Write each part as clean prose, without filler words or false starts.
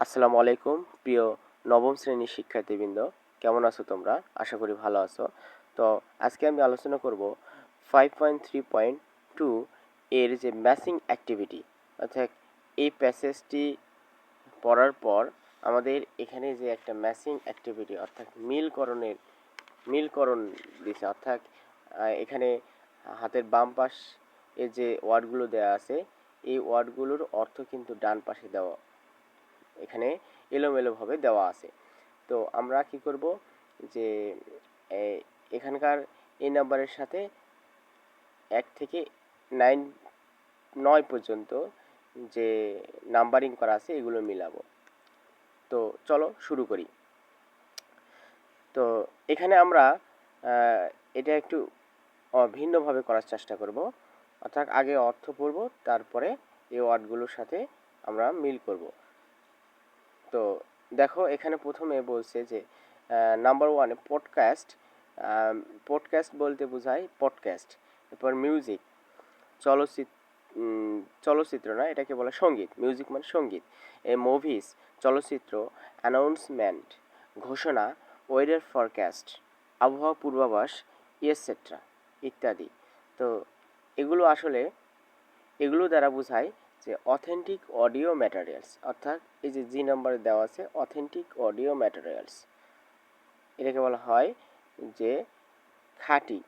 আসসালামু আলাইকুম প্রিয় নবম শ্রেণীর শিক্ষার্থীবৃন্দ, কেমন আছো তোমরা? আশা করি ভালো আছো। তো আজকে আমি আলোচনা করব 5.3.2 এর যে ম্যাচিং অ্যাক্টিভিটি, অর্থাৎ এই প্যাসেজটি পড়ার পর আমাদের এখানে যে একটা ম্যাচিং অ্যাক্টিভিটি অর্থাৎ মিলকরণ দিছে, অর্থাৎ এখানে হাতের বাম পাশ এ যে ওয়ার্ডগুলো দেওয়া আছে এই ওয়ার্ডগুলোর অর্থ কিন্তু ডান পাশে দেওয়া, এখানে এলোমেলোভাবে দেওয়া আছে। তো আমরা কি করব যে এখানকার এই নাম্বারের সাথে 1 থেকে 9 পর্যন্ত যে নাম্বারিং করা আছে এগুলো মিলাবো। তো চলো শুরু করি। তো এখানে আমরা এটা একটু ভিন্নভাবে করার চেষ্টা করব, অর্থাৎ আগে অর্থ পড়ব, তারপরে এই ওয়ার্ডগুলোর সাথে আমরা মিল করব। তো দেখো এখানে প্রথমে বলছে যে নাম্বার ওয়ানে পডকাস্ট। পডকাস্ট বলতে বোঝায় পডকাস্ট। এরপর মিউজিক, চলচ্চিত্র না, এটাকে বলে সঙ্গীত। মিউজিক মানে সঙ্গীত। মুভিজ চলচ্চিত্র, অ্যানাউন্সমেন্ট ঘোষণা, ওয়েদার ফরকাস্ট আবহাওয়া পূর্বাভাস, এটসেট্রা ইত্যাদি। তো এগুলো দ্বারা বোঝায় যে অথেন্টিক অডিও ম্যাটেরিয়ালস, অর্থাৎ এই যে জি নাম্বারে দেওয়া আছে অথেন্টিক অডিও ম্যাটেরিয়ালস, এটাকে বলা হয় যে খাঁটি।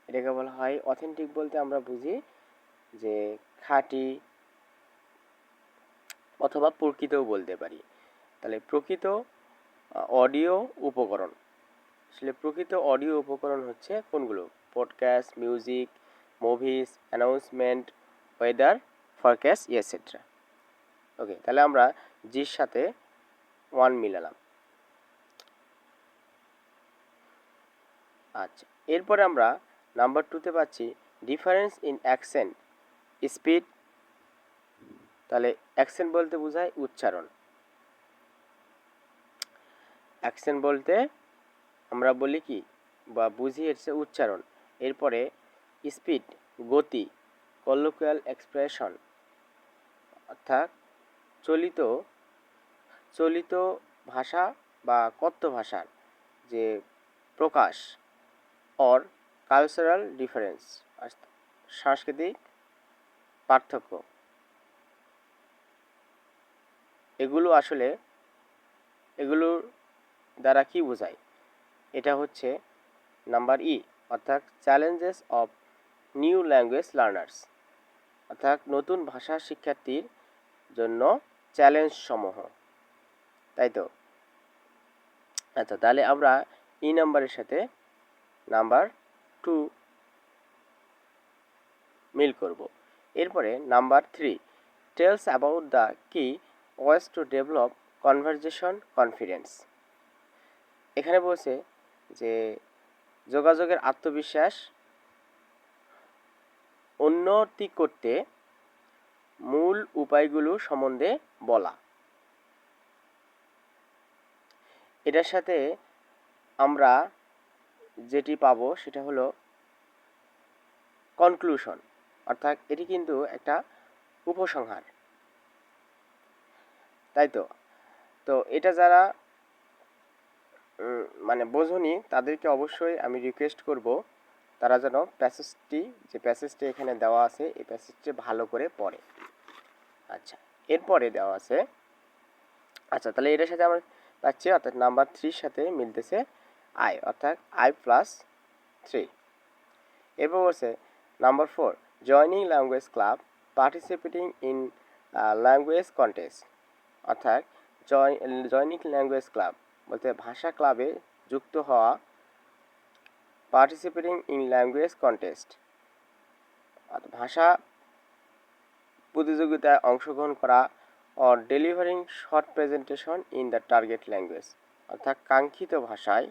এটাকে বলা হয় অথেন্টিক বলতে আমরা বুঝি যে খাঁটি অথবা প্রকৃতও বলতে পারি। তাহলে প্রকৃত অডিও উপকরণ, আসলে প্রকৃত অডিও উপকরণ হচ্ছে কোনগুলো? Podcast, music, movies, announcement, weather forecast etcetera. Okay, তাহলে আমরা জির সাথে 1 মিলালাম। আচ্ছা, এরপরে আমরা নাম্বার 2তে পাচ্ছি ডিফারেন্স ইন অ্যাকসেন্ট, স্পিড। তাহলে অ্যাকসেন্ট বলতে বোঝায় উচ্চারণ। অ্যাকসেন্ট বলতে আমরা বলি কি বা বুঝি হচ্ছে উচ্চারণ। এরপরে স্পিড গতি, কলোকিয়াল এক্সপ্রেশন অর্থাৎ চলিত চলিত ভাষা বা কথ্য ভাষার যে প্রকাশ, অর কালচারাল ডিফারেন্স সাংস্কৃতিক পার্থক্য। এগুলোর দ্বারা কি বোঝায়? এটা হচ্ছে নাম্বার ই, অর্থাৎ challenges of new language learners, অর্থাৎ নতুন ভাষা শিক্ষার্থীর জন্য চ্যালেঞ্জ সমূহ, তাই তো? আচ্ছা, তাহলে আমরা ই নাম্বারের সাথে নাম্বার 2 মিল করব। এরপরে নাম্বার 3 টেলস অ্যাবাউট দ্য কি ওয়েস টু ডেভেলপ কনভারজেশন কনফিডেন্স। এখানে বলছে যে যোগাযোগের আত্মবিশ্বাস উন্নতি করতে মূল উপায়গুলো সম্বন্ধে বলা। এটার সাথে আমরা যেটি পাবো সেটা হলো কনক্লুশন, অর্থাৎ এটি কিন্তু একটা উপসংহার, তাই তো? তো এটা যারা মানে বোঝনি তাদেরকে অবশ্যই আমি রিকোয়েস্ট করব তারা যেন প্যাসেজটি এখানে দেওয়া আছে এই প্যাসেজটি ভালো করে পড়ে। আচ্ছা, এরপরে দেওয়া আছে, আচ্ছা তাহলে এটার সাথে আমরা পাচ্ছি, অর্থাৎ নাম্বার 3 সাথে মিলতেছে আই, অর্থাৎ I+3। এরপর বলছে number 4 joining language club, participating in language contest, অর্থাৎ জয়নিং ল্যাঙ্গুয়েজ ক্লাব বলতে ভাষা ক্লাবে যুক্ত হওয়া, পার্টিসিপেটিং ইন ল্যাঙ্গুয়েজ কন্টেস্ট ভাষা প্রতিযোগিতায় অংশগ্রহণ করা, or delivering short presentation in the target language, অর্থাৎ কাঙ্ক্ষিত ভাষায়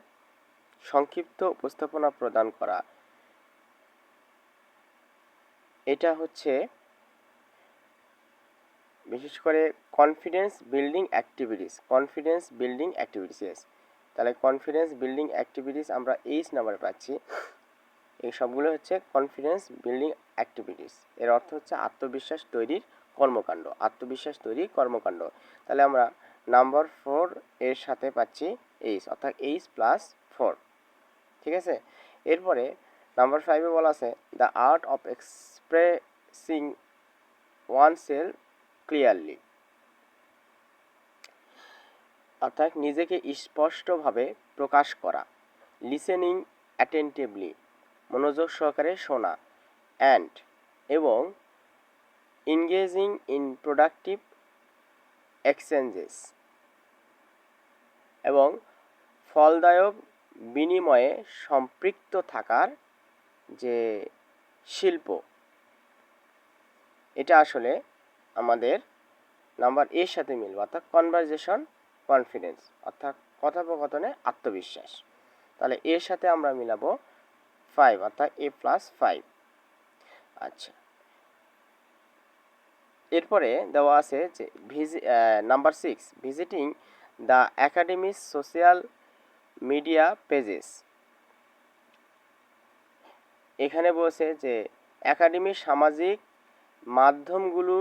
সংক্ষিপ্ত উপস্থাপনা প্রদান করা। এটা হচ্ছে বিশেষ করে কনফিডেন্স বিল্ডিং অ্যাক্টিভিটিস। তাহলে কনফিডেন্স বিল্ডিং অ্যাক্টিভিটিস আমরা এইচ নাম্বার পাচ্ছি। এই সবগুলো হচ্ছে কনফিডেন্স বিল্ডিং অ্যাক্টিভিটিস, এর অর্থ হচ্ছে আত্মবিশ্বাস তৈরির কর্মকাণ্ড, আত্মবিশ্বাস তৈরি কর্মকাণ্ড। তাহলে আমরা নাম্বার 4 এর সাথে পাচ্ছি এইচ, অর্থাৎ এইচ প্লাস 4। ঠিক আছে, এরপরে নাম্বার 5-এ বলা আছে the art of expressing one self clearly, অর্থাৎ নিজেকে স্পষ্টভাবে প্রকাশ করা। লিসেনিং অ্যাটেন্টিভলি, মনোযোগ সহকারে শোনা। অ্যান্ড, এবং engaging in productive exchanges, এবং ফলদায়ক বিনিময়ে সম্পৃক্ত থাকার যে শিল্প, এটা আসলে আমাদের নাম্বার এর সাথে মিলবে, অর্থাৎ কনভারজেশন কনফিডেন্স, অর্থাৎ কথোপকথনে আত্মবিশ্বাস। তাহলে এর সাথে আমরা মিলাবো 5, অর্থাৎ এ প্লাস 5। আচ্ছা, এরপরে দেওয়া আছে যে নাম্বার 6, ভিজিটিং দ্য একাডেমির সোশ্যাল মিডিয়া পেজেস। এখানে বলছে যে একাডেমির সামাজিক মাধ্যমগুলো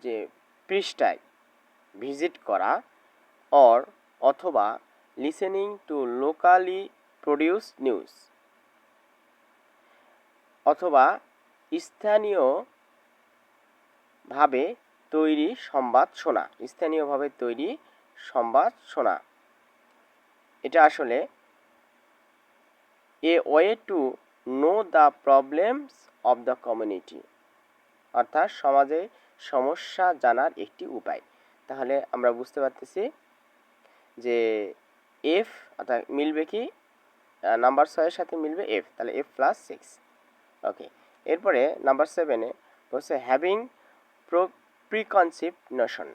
যে পৃষ্ঠায় ভিজিট করা, অথবা listening to locally produce news, অথবা স্থানীয়ভাবে তৈরি সংবাদ শোনা, স্থানীয়ভাবে তৈরি সংবাদ শোনা। এটা আসলে a way to know the problems of the community, অর্থাৎ সমাজে সমস্যা জানার একটি উপায়। তাহলে আমরা বুঝতে পারতেছি যে এফ, অর্থাৎ মিলবে কি নাম্বার 6-এর সাথে মিলবে এফ, তাহলে এফ প্লাস 6। ওকে, এরপরে নাম্বার 7-এ বলছে হ্যাভিং প্রিকনসিভ নোশন।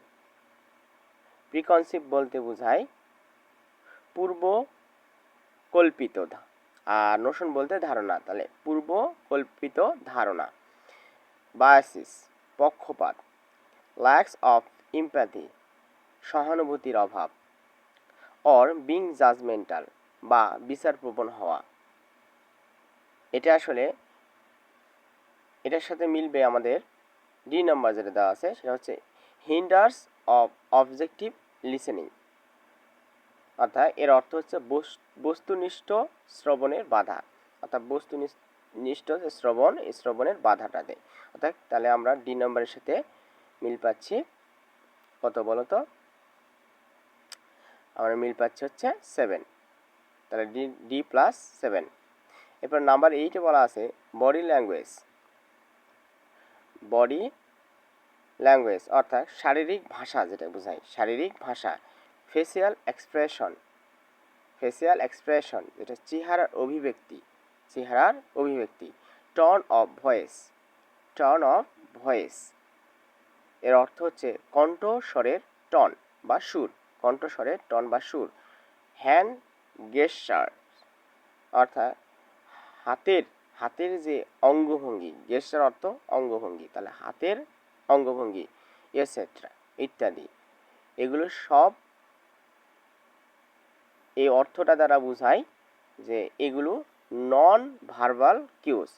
প্রিকনসিভ বলতে বোঝায় পূর্ব কল্পিত, আর নোশন বলতে ধারণা, তাহলে পূর্ব কল্পিত ধারণা। বায়াসিস, পক্ষপাত। ল্যাক্স অফ এমপ্যাথি, সহানুভূতির অভাব। অর বিং জাজমেন্টাল, বা বিচারপ্রবণ হওয়া। এটা আসলে এটার সাথে মিলবে আমাদের ডি নাম্বার যেটা দেওয়া আছে, সেটা হচ্ছে হিন্ডার্স অফ অবজেক্টিভ লিসেনিং, অর্থাৎ এর অর্থ হচ্ছে বস্তুনিষ্ঠ শ্রবণের বাধা, অর্থাৎ বস্তুনিষ্ঠ যে শ্রবণ, এই শ্রবণের বাধাটা দেয়। অর্থাৎ তাহলে আমরা ডি নাম্বারের সাথে মিল পাচ্ছি কত বলো তো? আমরা মিল পাচ্ছি হচ্ছে 7, তাহলে ডি প্লাস 7। এরপর নাম্বার 8-এ বলা আছে বডি ল্যাঙ্গুয়েজ। বডি ল্যাঙ্গুয়েজ অর্থাৎ শারীরিক ভাষা, যেটা বোঝায় শারীরিক ভাষা। ফেসিয়াল এক্সপ্রেশন, যেটা চেহারার অভিব্যক্তি। টোন অফ ভয়েস, এর অর্থ হচ্ছে কণ্ঠস্বরের টন বা সুর। হ্যান্ড গেস্টার, অর্থাৎ হাতের যে অঙ্গভঙ্গি, গেস্টার অর্থ অঙ্গভঙ্গি, তাহলে হাতের অঙ্গভঙ্গি এটসেট্রা ইত্যাদি, এগুলো সব এই অর্থটা দ্বারা বোঝায় যে এগুলো নন ভার্বাল কিউস,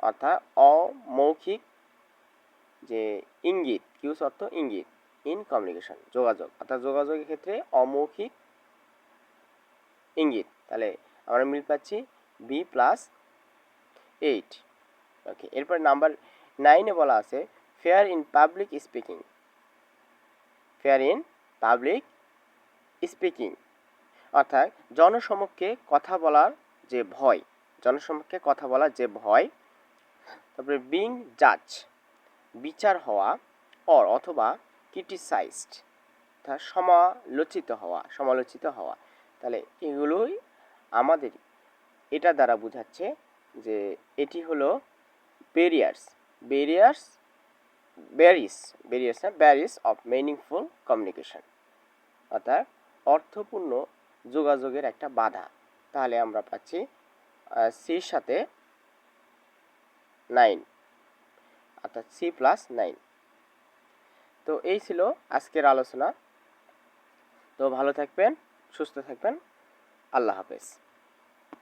অর্থাৎ অমৌখিক যে ইঙ্গিত, কিউস অর্থ ইঙ্গিত, ইন কমিউনিকেশন যোগাযোগ, অর্থাৎ যোগাযোগের ক্ষেত্রে অমৌখিক ইঙ্গিত। তাহলে আমরা মিল পাচ্ছি বি প্লাস 8। ওকে, এরপর নাম্বার 9-এ বলা আছে ফেয়ার ইন পাবলিক স্পিকিং, অর্থাৎ জনসমক্ষে কথা বলার যে ভয়, তারপরে বিং জাজ, বিচার হওয়া, অথবা ক্রিটিসাইজড, অর্থাৎ সমালোচিত হওয়া। তাহলে এগুলোই আমাদের এটা দ্বারা বোঝাচ্ছে যে এটি হলো ব্যারিয়ার্স অফ মিনিংফুল কমিউনিকেশন, অর্থাৎ অর্থপূর্ণ যোগাযোগের একটা বাধা। তাহলে আমরা পাচ্ছি সির সাথে 9, অর্থাৎ সি প্লাস 9। তো এই ছিল আজকের আলোচনা। তো ভালো থাকবেন, সুস্থ থাকবেন, আল্লাহ হাফেজ।